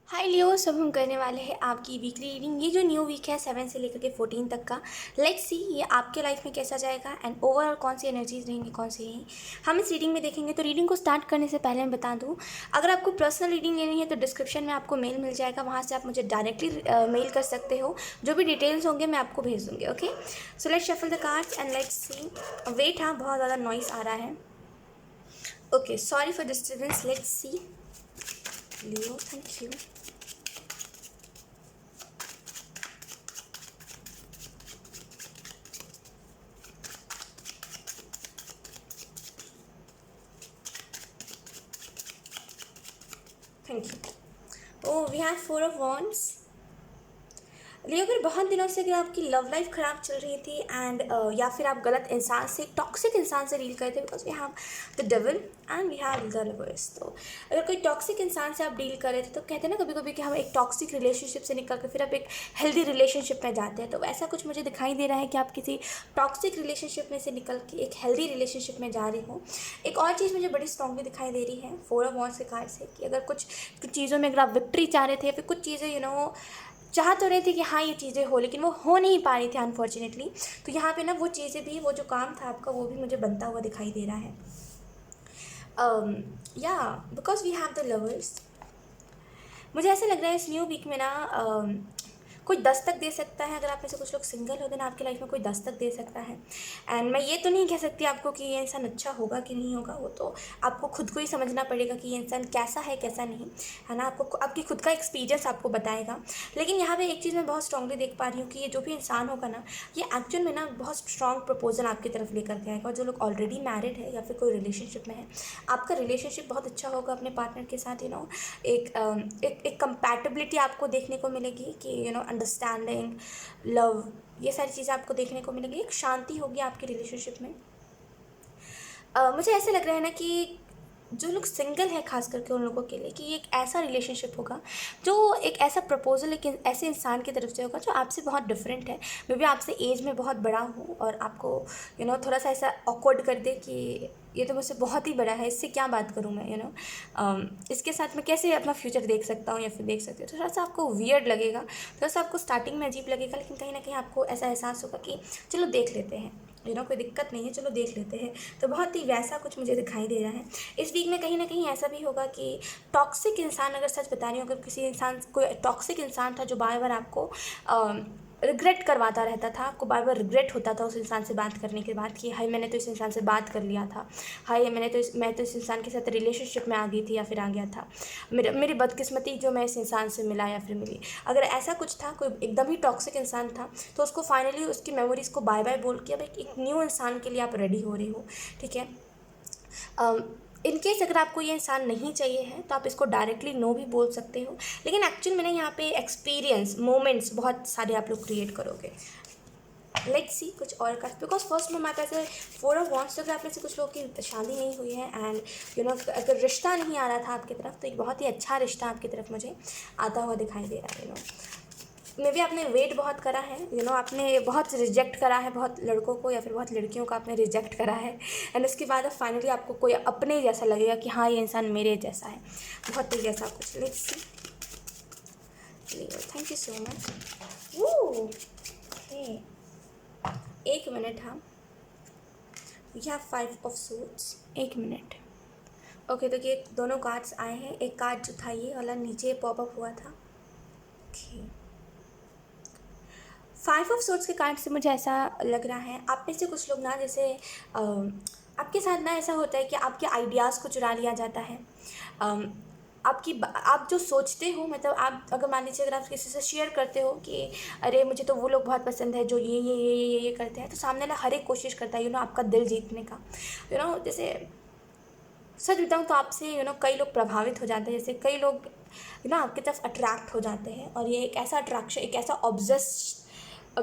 हाय लियो, सब हम करने वाले हैं आपकी वीकली रीडिंग। ये जो न्यू वीक है 7 से लेकर के 14 तक का, लेट्स सी ये आपके लाइफ में कैसा जाएगा एंड ओवरऑल कौन सी एनर्जीज रहेंगी, कौन सी नहीं, हम इस रीडिंग में देखेंगे। तो रीडिंग को स्टार्ट करने से पहले मैं बता दूं, अगर आपको पर्सनल रीडिंग लेनी है तो डिस्क्रिप्शन में आपको मेल मिल जाएगा, वहाँ से आप मुझे डायरेक्टली मेल कर सकते हो। जो भी डिटेल्स होंगे मैं आपको भेज दूँगी। Okay, so let's shuffle the cards and let's see. Wait, हाँ बहुत ज़्यादा नॉइस आ रहा है। Okay, sorry for disturbance. Let's see Leo, thank you. Thank you. Oh, we have 4 of wands. Leo, अगर बहुत दिनों से अगर आपकी लव लाइफ ख़राब चल रही थी एंड या फिर आप गलत इंसान से, टॉक्सिक इंसान से डील करते, because we have the devil and we have the lovers. तो अगर कोई टॉक्सिक इंसान से आप डील कर रहे थे तो कहते हैं ना कभी कभी कि हम एक टॉक्सिक रिलेशनशिप से निकल कर फिर आप एक हेल्दी रिलेशनशिप में जाते हैं। तो ऐसा कुछ मुझे दिखाई दे रहा है कि आप किसी टॉक्सिक रिलेशनशिप में से निकल के एक हेल्दी रिलेशनशिप में जा रहे हो। एक और चीज़ मुझे बड़ी स्ट्रांगली दिखाई दे रही है 4 ऑफ वॉन्ड्स के कार्ड से, कि अगर कुछ चीज़ों में अगर आप विक्ट्री चाह रहे थे या फिर कुछ चीज़ें चाह तो रहे थे कि हाँ ये चीज़ें हो, लेकिन वो हो नहीं पा रही थी अनफॉर्चुनेटली। तो यहाँ पे ना वो चीज़ें भी, वो जो काम था आपका वो भी मुझे बनता हुआ दिखाई दे रहा है। या because we have the lovers, मुझे ऐसा लग रहा है इस न्यू वीक में ना कोई दस्तक दे सकता है। अगर आप में से कुछ लोग सिंगल हो देना आपकी लाइफ में कोई दस्तक दे सकता है। एंड मैं ये तो नहीं कह सकती आपको कि ये इंसान अच्छा होगा कि नहीं होगा, वो तो आपको खुद को ही समझना पड़ेगा कि ये इंसान कैसा है कैसा नहीं है ना। आपको आपकी खुद का एक्सपीरियंस आपको बताएगा। लेकिन यहाँ पे एक चीज़ मैं बहुत स्ट्रांगली देख पा रही हूँ कि ये जो भी इंसान होगा ना, ये एक्चुअल में ना बहुत स्ट्रॉन्ग प्रपोजल आपकी तरफ लेकर के आएगा। और जो लोग ऑलरेडी मैरिड है या फिर कोई रिलेशनशिप में है, आपका रिलेशनशिप बहुत अच्छा होगा अपने पार्टनर के साथ। एक कंपैटिबिलिटी आपको देखने को मिलेगी कि अंडरस्टैंडिंग, लव, ये सारी चीज़ें आपको देखने को मिलेगी। एक शांति होगी आपके रिलेशनशिप में। मुझे ऐसे लग रहा है ना कि जो लोग सिंगल है खास करके उन लोगों के लिए, कि ये एक ऐसा रिलेशनशिप होगा जो एक ऐसा प्रपोजल एक ऐसे इंसान की तरफ से होगा जो आपसे बहुत डिफरेंट है। मे बी आपसे एज में बहुत बड़ा हो और आपको थोड़ा सा ऐसा ऑकवर्ड कर दे कि ये तो मुझसे बहुत ही बड़ा है, इससे क्या बात करूँ मैं, इसके साथ मैं कैसे अपना फ्यूचर देख सकता हूँ या फिर देख सकती हूँ। तो थोड़ा सा आपको वियर्ड लगेगा, थोड़ा सा आपको स्टार्टिंग में अजीब लगेगा, लेकिन कहीं ना कहीं आपको ऐसा एहसास होगा कि चलो देख लेते हैं, कोई दिक्कत नहीं है, चलो देख लेते हैं। तो बहुत ही वैसा कुछ मुझे दिखाई दे रहा है इस वीक में। कहीं ना कहीं ऐसा भी होगा कि टॉक्सिक इंसान, अगर सच बता रही हूँ, अगर किसी इंसान, कोई टॉक्सिक इंसान था जो बार बार आपको रिग्रेट करवाता रहता था, आपको बार बार रिग्रेट होता था उस इंसान से बात करने के बाद कि हाय मैंने तो इस इंसान से बात कर लिया था, हाय मैं तो इस इंसान के साथ रिलेशनशिप में आ गई थी या फिर आ गया था, मेरी बदकिस्मती जो मैं इस इंसान से मिला या फिर मिली। अगर ऐसा कुछ था, कोई एकदम ही टॉक्सिक इंसान था, तो उसको फाइनली उसकी मेमोरीज़ को बाय बाय बोल के अब एक न्यू इंसान के लिए आप रेडी हो रही हो। ठीक है, इन केस अगर आपको ये इंसान नहीं चाहिए है तो आप इसको डायरेक्टली नो भी बोल सकते हो। लेकिन एक्चुअल में ना यहाँ पे एक्सपीरियंस मोमेंट्स बहुत सारे आप लोग क्रिएट करोगे। लेट्स सी कुछ और का, बिकॉज फर्स्ट में हमारे पास है 4 ऑफ वॉन्ड्स। तो अगर आप में से कुछ लोगों की शादी नहीं हुई है एंड अगर रिश्ता नहीं आ रहा था आपकी तरफ, तो एक बहुत ही अच्छा रिश्ता आपकी तरफ मुझे आता हुआ दिखाई दे रहा है। मे बी आपने वेट बहुत करा है, आपने बहुत रिजेक्ट करा है, बहुत लड़कों को या फिर बहुत लड़कियों को आपने रिजेक्ट करा है। एंड उसके बाद अब फाइनली आपको कोई अपने जैसा लगेगा कि हाँ ये इंसान मेरे जैसा है, बहुत ही जैसा कुछ। Let's see. Thank you so much. Okay, एक मिनट। हाँ, वी हैव 5 ऑफ सूट्स। एक मिनट। ओके, तो ये दोनों कार्ड्स आए हैं। एक कार्ड जो था ये वाला नीचे पॉपअप हुआ था। ओके, 5 ऑफ सोर्ट्स के कार्ड से मुझे ऐसा लग रहा है आप में से कुछ लोग ना, जैसे आपके साथ ना ऐसा होता है कि आपके आइडियाज़ को चुरा लिया जाता है। आप जो सोचते हो, मतलब आप अगर मान लीजिए अगर आप किसी से शेयर करते हो कि अरे मुझे तो वो लोग बहुत पसंद है जो ये करते हैं, तो सामने वाला हर एक कोशिश करता है आपका दिल जीतने का। जैसे सच बताऊँ तो आपसे कई लोग प्रभावित हो जाते हैं, जैसे कई लोग आपकी तरफ अट्रैक्ट हो जाते हैं। और ये एक ऐसा अट्रैक्शन, एक ऐसा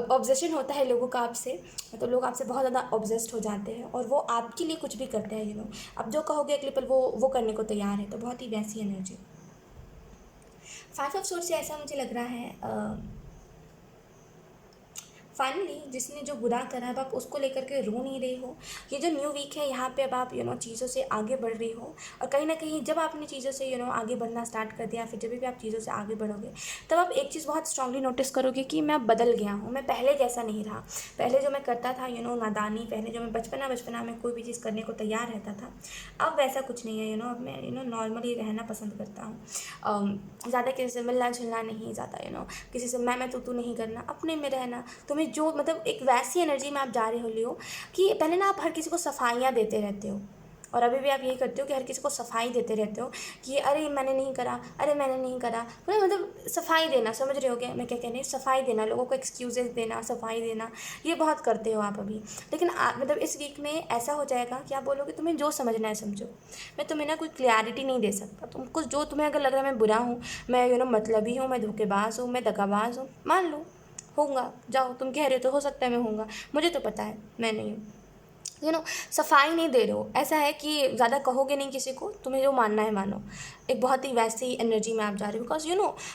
ऑब्जेशन होता है लोगों का आपसे, मतलब लोग आपसे बहुत ज़्यादा ऑब्जेस्ड हो जाते हैं और वो आपके लिए कुछ भी करते हैं। आप जो कहोगे अगले पल वो करने को तैयार है। तो बहुत ही वैसी एनर्जी 5 ऑफ सोर्स से ऐसा मुझे लग रहा है। फाइनली जिसने जो बुरा करा अब आप उसको लेकर के रो नहीं रहे हो। ये जो न्यू वीक है यहाँ पे अब आप चीज़ों से आगे बढ़ रही हो, और कहीं ना कहीं जब आपने चीज़ों से आगे बढ़ना स्टार्ट कर दिया, फिर जब भी आप चीज़ों से आगे बढ़ोगे तब आप एक चीज़ बहुत स्ट्रांगली नोटिस करोगे कि मैं बदल गया हूँ, मैं पहले जैसा नहीं रहा। पहले जो मैं करता था नादानी, पहले जो मैं बचपना में कोई भी चीज़ करने को तैयार रहता था, अब वैसा कुछ नहीं है। अब मैं नॉर्मली रहना पसंद करता हूँ। ज़्यादा किसी से मिलना जुलना नहीं, ज़्यादा किसी से मैं तू नहीं करना, अपने में रहना। तुम्हें जो मतलब एक वैसी एनर्जी में आप जा रहे हो लियो कि पहले ना आप हर किसी को सफाइयाँ देते रहते हो, और अभी भी आप यही करते हो कि हर किसी को सफाई देते रहते हो कि अरे मैंने नहीं करा, अरे मैंने नहीं करा, मतलब सफाई देना, समझ रहे हो क्या मैं क्या कहने, सफाई देना, लोगों को एक्सक्यूजेस देना, सफाई देना, ये बहुत करते हो आप अभी। लेकिन मतलब इस वीक में ऐसा हो जाएगा कि आप बोलोगे तुम्हें जो समझना है समझो, मैं तुम्हें ना कोई क्लैरिटी नहीं दे सकता। तुमको जो तुम्हें अगर लग रहा है मैं बुरा हूँ, मैं मतलबी हूँ, मैं धोखेबाज हूँ, मैं दगाबाज हूँ, मान लो होऊंगा, जाओ, तुम कह रहे हो तो हो सकता है मैं होऊंगा, मुझे तो पता है मैं नहीं हूँ। सफाई नहीं दे रहे हो, ऐसा है कि ज़्यादा कहोगे नहीं किसी को, तुम्हें जो मानना है मानो, एक बहुत ही वैसी एनर्जी में आप जा रहे हो। बिकॉज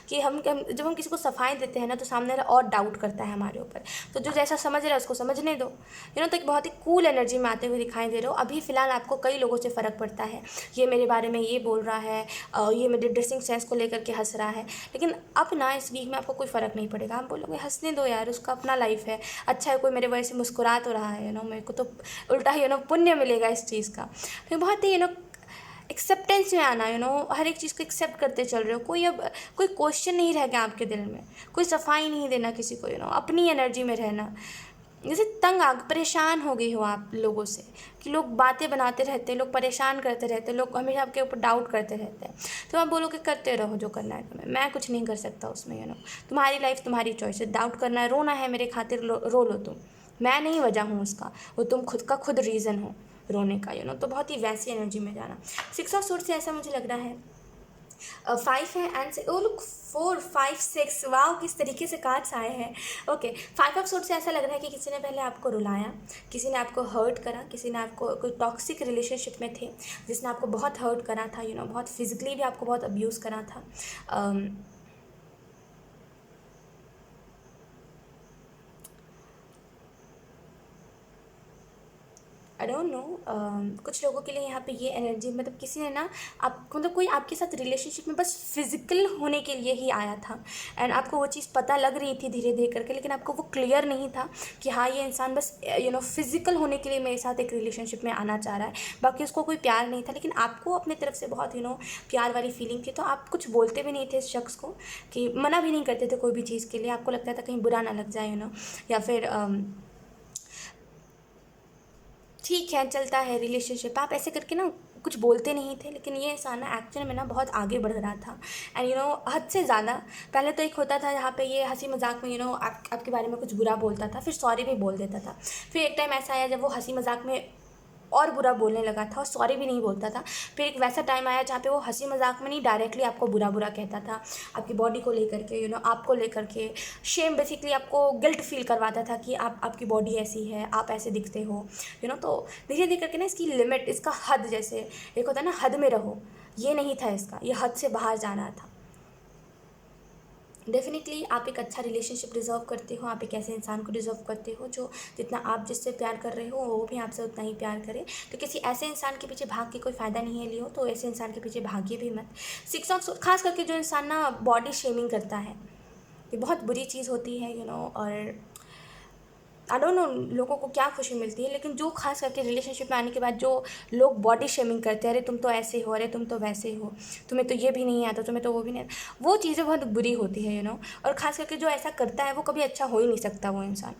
कि जब हम किसी को सफाई देते हैं ना तो सामने वाला और डाउट करता है हमारे ऊपर, तो जो जैसा समझ रहा है उसको समझने दो। तो एक बहुत ही कूल एनर्जी में आते हुए दिखाई दे रहे हो। अभी फ़िलहाल आपको कई लोगों से फ़र्क पड़ता है, ये मेरे बारे में ये बोल रहा है, ये मेरे ड्रेसिंग सेंस को लेकर के हंस रहा है, लेकिन अब ना इस वीक में आपको कोई फ़र्क नहीं पड़ेगा। आप बोलोगे हंसने दो यार, उसका अपना लाइफ है, अच्छा है कोई मेरे वजह से मुस्कुरा तो रहा है, मेरे को तो उल्टा पुण्य मिलेगा इस चीज़ का। फिर बहुत ही एक्सेप्टेंस में आना, हर एक चीज़ को एक्सेप्ट करते चल रहे हो। कोई अब कोई क्वेश्चन नहीं रह गया आपके दिल में, कोई सफाई नहीं देना किसी को, अपनी एनर्जी में रहना। जैसे तंग आ परेशान हो गई हो आप लोगों से, कि लोग बातें बनाते रहते हैं, लोग परेशान करते रहते हैं, लोग हमेशा आपके ऊपर डाउट करते रहते हैं। तो आप बोलोगे करते रहो जो करना है तुम्हें, मैं कुछ नहीं कर सकता उसमें। तुम्हारी लाइफ तुम्हारी चॉइस है, डाउट करना है, रोना है मेरे खातिर रो लो तुम, मैं नहीं वजह हूँ उसका, वो तुम खुद का खुद रीज़न हो रोने का। तो बहुत ही वैसी एनर्जी में जाना। 6 ऑफ सोर्स से ऐसा मुझे लग रहा है। 5 है एंड ओ लुक 4 5 6, वाह किस तरीके से कार्ड्स आए हैं। ओके 5 ऑफ सोर्स से ऐसा लग रहा है कि किसी ने पहले आपको रुलाया, किसी ने आपको हर्ट करा, किसी ने आपको कोई टॉक्सिक रिलेशनशिप में थे जिसने आपको बहुत हर्ट करा था, बहुत फिजिकली भी आपको बहुत अब्यूज़ करा था। आई डोंट नो, कुछ लोगों के लिए यहाँ पे ये एनर्जी, मतलब किसी ने ना आप कोई आपके साथ रिलेशनशिप में बस फिजिकल होने के लिए ही आया था, एंड आपको वो चीज़ पता लग रही थी धीरे धीरे करके, लेकिन आपको वो क्लियर नहीं था कि हाँ ये इंसान बस फिजिकल होने के लिए मेरे साथ एक रिलेशनशिप में आना चाह रहा है, बाकी उसको कोई प्यार नहीं था। लेकिन आपको अपने तरफ से बहुत प्यार वाली फीलिंग थी, तो आप कुछ बोलते भी नहीं थे इस शख्स को, कि मना भी नहीं करते थे कोई भी चीज़ के लिए। आपको लगता था कहीं बुरा ना लग जाए, या फिर ठीक है चलता है रिलेशनशिप, आप ऐसे करके ना कुछ बोलते नहीं थे। लेकिन ये इंसान ना एक्चुअल में ना बहुत आगे बढ़ रहा था, एंड हद से ज़्यादा। पहले तो एक होता था जहाँ पे ये हंसी मजाक में आपके बारे में कुछ बुरा बोलता था, फिर सॉरी भी बोल देता था। फिर एक टाइम ऐसा आया जब वो हंसी मजाक में और बुरा बोलने लगा था और सॉरी भी नहीं बोलता था। फिर एक वैसा टाइम आया जहाँ पे वो हंसी मजाक में नहीं, डायरेक्टली आपको बुरा बुरा कहता था, आपकी बॉडी को लेकर के, आपको लेकर के शेम, बेसिकली आपको गिल्ट फील करवाता था कि आपकी बॉडी ऐसी है, आप ऐसे दिखते हो, तो धीरे धीरे करके ना इसकी लिमिट, इसका हद, जैसे एक होता है ना हद में रहो, ये नहीं था इसका, ये हद से बाहर जा रहा था। डेफिनेटली आप एक अच्छा रिलेशनशिप डिज़र्व करते हो, आप एक ऐसे इंसान को डिज़र्व करते हो जो जितना आप जिससे प्यार कर रहे हो वो भी आपसे उतना ही प्यार करे। तो किसी ऐसे इंसान के पीछे भाग के कोई फ़ायदा नहीं है लियो, तो ऐसे इंसान के पीछे भागिए भी मत। 6 ऑफ खास करके जो इंसान ना बॉडी शेमिंग करता है, ये बहुत बुरी चीज़ होती है, और आई डोंट नो लोगों को क्या खुशी मिलती है, लेकिन जो खास करके रिलेशनशिप में आने के बाद जो लोग बॉडी शेमिंग करते हैं, अरे तुम तो ऐसे हो, अरे तुम तो वैसे हो, तुम्हें तो ये भी नहीं आता, तुम्हें तो वो भी नहीं आता, वो चीज़ें बहुत बुरी होती है, और ख़ास करके जो ऐसा करता है वो कभी अच्छा हो ही नहीं सकता वो इंसान,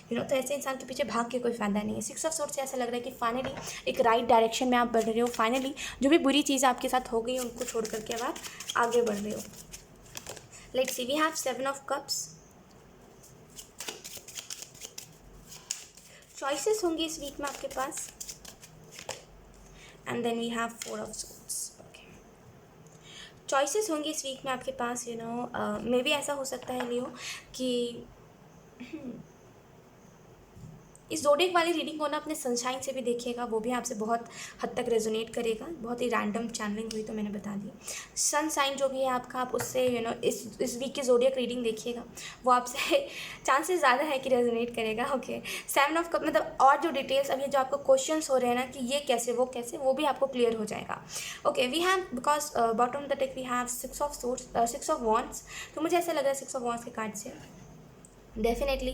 तो ऐसे इंसान के पीछे भाग के कोई फ़ायदा नहीं है। 6 ऑफ सोर्स से ऐसा लग रहा है कि फाइनली एक राइट डायरेक्शन में आप बढ़ रहे हो, फाइनली जो भी बुरी चीज़ आपके साथ हो गई उनको छोड़ करके अब आप आगे बढ़ रहे हो। Let's see, we have 7 of cups. Choices होंगी इस वीक में आपके पास, and then we have 4 of swords. Okay, choices होंगी इस वीक में आपके पास, मे बी ऐसा हो सकता है लियो कि इस ज़ोडिएक वाली रीडिंग को ना अपने सनशाइन से भी देखिएगा, वो भी आपसे बहुत हद तक रेजोनेट करेगा। बहुत ही रैंडम चैनलिंग हुई तो मैंने बता दी। सनशाइन जो भी है आपका, आप उससे इस वीक की ज़ोडिएक रीडिंग देखिएगा, वो आपसे चांसेस ज़्यादा है कि रेजोनेट करेगा। ओके, 7 ऑफ कप मतलब और जो डिटेल्स अभी जो आपको क्वेश्चंस हो रहे हैं ना कि ये कैसे वो कैसे, वो भी आपको क्लियर हो जाएगा। Okay, we have because bottom of the deck we have 6 of swords 6 of wands. तो मुझे ऐसा लग रहा है 6 ऑफ वॉन्ड्स के कार्ड से डेफिनेटली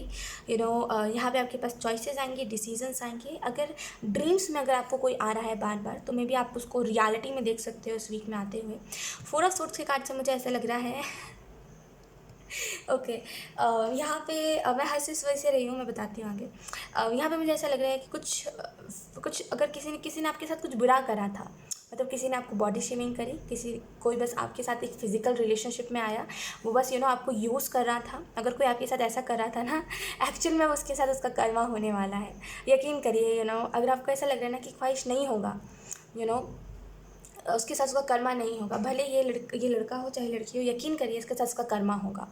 यहाँ पे आपके पास चॉइसेस आएंगे, डिसीजंस आएंगे। अगर ड्रीम्स में अगर आपको कोई आ रहा है बार बार, तो मे बी आप उसको रियलिटी में देख सकते हो इस वीक में आते हुए। 4 ऑफ सोर्ड्स के कार्ड से मुझे ऐसा लग रहा है ओके, यहाँ पे मैं हंस इस वजह से रही हूँ, मैं बताती हूँ आगे। यहाँ पे मुझे ऐसा लग रहा है कि कुछ अगर किसी ने आपके साथ कुछ बुरा करा था, मतलब किसी ने आपको बॉडी शेमिंग करी, कोई बस आपके साथ एक फिजिकल रिलेशनशिप में आया, वो बस आपको यूज़ कर रहा था। अगर कोई आपके साथ ऐसा कर रहा था ना, एक्चुअल में उसके साथ उसका कर्मा होने वाला है। यकीन करिए अगर आपको ऐसा लग रहा है ना कि ख्वाहिश नहीं होगा, उसके साथ उसका कर्मा नहीं होगा, भले ये लड़का हो चाहे लड़की हो, यकीन करिए इसके साथ उसका कर्मा होगा।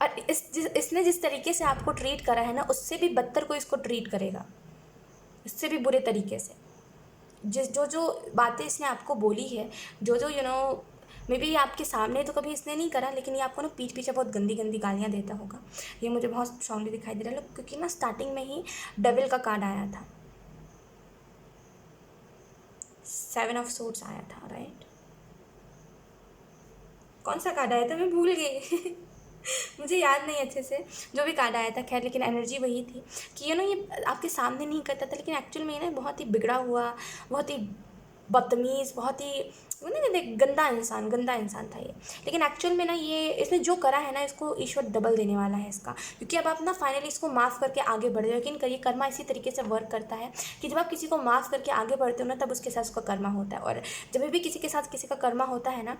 और इसने जिस तरीके से आपको ट्रीट करा है ना, उससे भी बदतर कोई इसको ट्रीट करेगा, इससे भी बुरे तरीके से। जो बातें इसने आपको बोली है, जो मे बी आपके सामने तो कभी इसने नहीं करा, लेकिन ये आपको ना पीठ पीछे बहुत गंदी गंदी गालियाँ देता होगा। ये मुझे बहुत स्ट्रांगली दिखाई दे रहा है, क्योंकि ना स्टार्टिंग में ही डेविल का कार्ड आया था, 7 ऑफ सोर्ड्स आया था, राइट? कौन सा कार्ड आया था मैं भूल गई मुझे याद नहीं अच्छे से, जो भी कार्ड आया था खैर, लेकिन एनर्जी वही थी कि ये आपके सामने नहीं करता था, लेकिन एक्चुअल में बहुत ही बिगड़ा हुआ, बहुत ही बदतमीज़, बहुत ही गंदा इंसान था ये। लेकिन एक्चुअल में ना ये इसने जो करा है ना, इसको ईश्वर डबल देने वाला है इसका, क्योंकि अब आप ना फाइनली इसको माफ़ करके आगे बढ़ रहे हो। यकीन करिए कर्मा इसी तरीके से वर्क करता है कि जब आप किसी को माफ़ करके आगे बढ़ते हो ना, तब उसके साथ उसका कर्मा होता है। और जब भी किसी के साथ किसी का कर्मा होता है ना,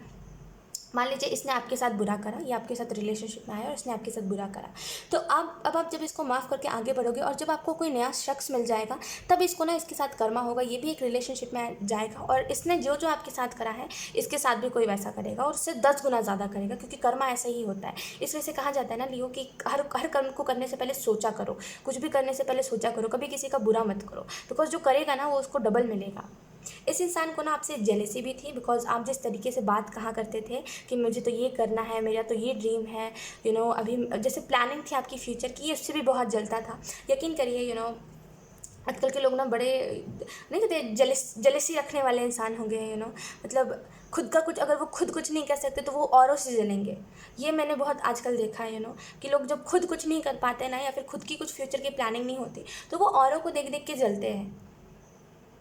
मान लीजिए इसने आपके साथ बुरा करा, या आपके साथ रिलेशनशिप में आया और इसने आपके साथ बुरा करा, तो अब आप जब इसको माफ़ करके आगे बढ़ोगे और जब आपको कोई नया शख्स मिल जाएगा, तब इसको ना इसके साथ कर्मा होगा, ये भी एक रिलेशनशिप में जाएगा और इसने जो आपके साथ करा है इसके साथ भी कोई वैसा करेगा, और उससे 10 गुना ज़्यादा करेगा, क्योंकि कर्मा ऐसा ही होता है। इस वजह से कहा जाता है ना लियो कि हर कर्म को करने से पहले सोचा करो, कुछ भी करने से पहले सोचा करो, कभी किसी का बुरा मत करो, बिकॉज जो करेगा ना वो उसको डबल मिलेगा। इस इंसान को ना आपसे जेलेसी भी थी, बिकॉज आप जिस तरीके से बात कहा करते थे कि मुझे तो ये करना है, मेरा तो ये ड्रीम है, अभी जैसे प्लानिंग थी आपकी फ्यूचर की, उससे भी बहुत जलता था। यकीन करिए आजकल के लोग ना बड़े नहीं कहते जेलेसी रखने वाले इंसान होंगे मतलब खुद का कुछ, अगर वो खुद कुछ नहीं कर सकते तो वो औरों से जलेंगे। ये मैंने बहुत आजकल देखा है कि लोग जब खुद कुछ नहीं कर पाते ना, या फिर खुद की कुछ फ्यूचर की प्लानिंग नहीं होती, तो वो औरों को देख देख के जलते हैं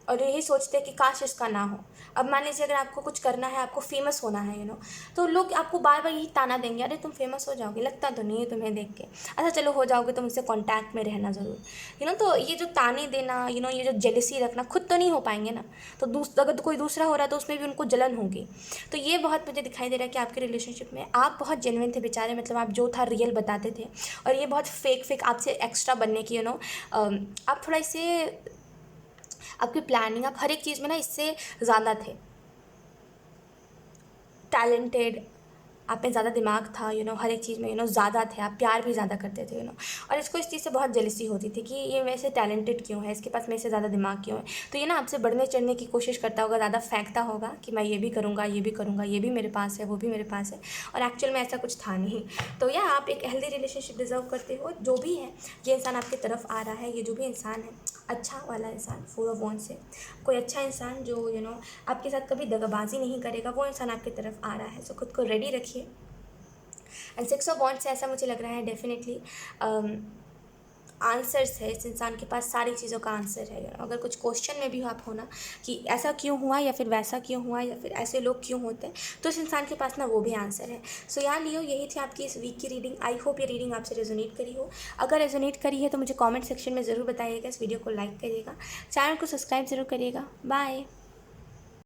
और यही सोचते हैं कि काश इसका ना हो। अब मान लीजिए अगर आपको कुछ करना है, आपको फेमस होना है तो लोग आपको बार बार यही ताना देंगे, अरे तुम फेमस हो जाओगे, लगता तो नहीं है तुम्हें देख के, अच्छा चलो हो जाओगे, तुम मुझसे कांटेक्ट में रहना ज़रूर। तो ये जो ताने देना, ये जो जेलसी रखना, खुद तो नहीं हो पाएंगे ना, तो अगर कोई दूसरा हो रहा है तो उसमें भी उनको जलन होगी। तो ये बहुत मुझे दिखाई दे रहा है कि आपके रिलेशनशिप में आप बहुत जेन्युइन थे बेचारे, मतलब आप जो था रियल बताते थे, और ये बहुत फेक आपसे एक्स्ट्रा बनने की आप थोड़ा इसे आपकी प्लानिंग, आप हर एक चीज़ में ना इससे ज़्यादा थे, टैलेंटेड, आप में ज़्यादा दिमाग था, हर एक चीज़ में ज़्यादा थे, आप प्यार भी ज़्यादा करते थे और इसको इस चीज़ से बहुत जेलसी होती थी कि ये वैसे टैलेंटेड क्यों है, इसके पास मेरे से ज़्यादा दिमाग क्यों है। तो ये ना आपसे बढ़ने चढ़ने की कोशिश करता होगा, ज़्यादा फेंकता होगा कि मैं ये भी करूँगा, ये भी करूँगा, ये भी मेरे पास है, वो भी मेरे पास है, और एक्चुअल में ऐसा कुछ था नहीं। तो या आप एक हेल्दी रिलेशनशिप डिज़र्व करते हो। जो भी है ये इंसान आपकी तरफ आ रहा है, ये जो भी इंसान है अच्छा वाला इंसान, 4 ऑफ वॉन्ड्स से कोई अच्छा इंसान जो आपके साथ कभी दगाबाजी नहीं करेगा, वो इंसान आपकी तरफ आ रहा है। सो खुद को रेडी रखिए। एंड 6 ऑफ वॉन्ड्स से ऐसा मुझे लग रहा है डेफिनेटली आंसर्स है, इस इंसान के पास सारी चीज़ों का आंसर है। अगर कुछ क्वेश्चन में भी आप हो ना कि ऐसा क्यों हुआ, या फिर वैसा क्यों हुआ, या फिर ऐसे लोग क्यों होते हैं, तो इस इंसान के पास ना वो भी आंसर है। सो यार लियो, यही थी आपकी इस वीक की रीडिंग। आई होप ये रीडिंग आपसे रेजोनेट करी हो। अगर रेजोनेट करी है तो मुझे कमेंट सेक्शन में ज़रूर बताइएगा, इस वीडियो को लाइक करिएगा, चैनल को सब्सक्राइब ज़रूर करिएगा। बाय।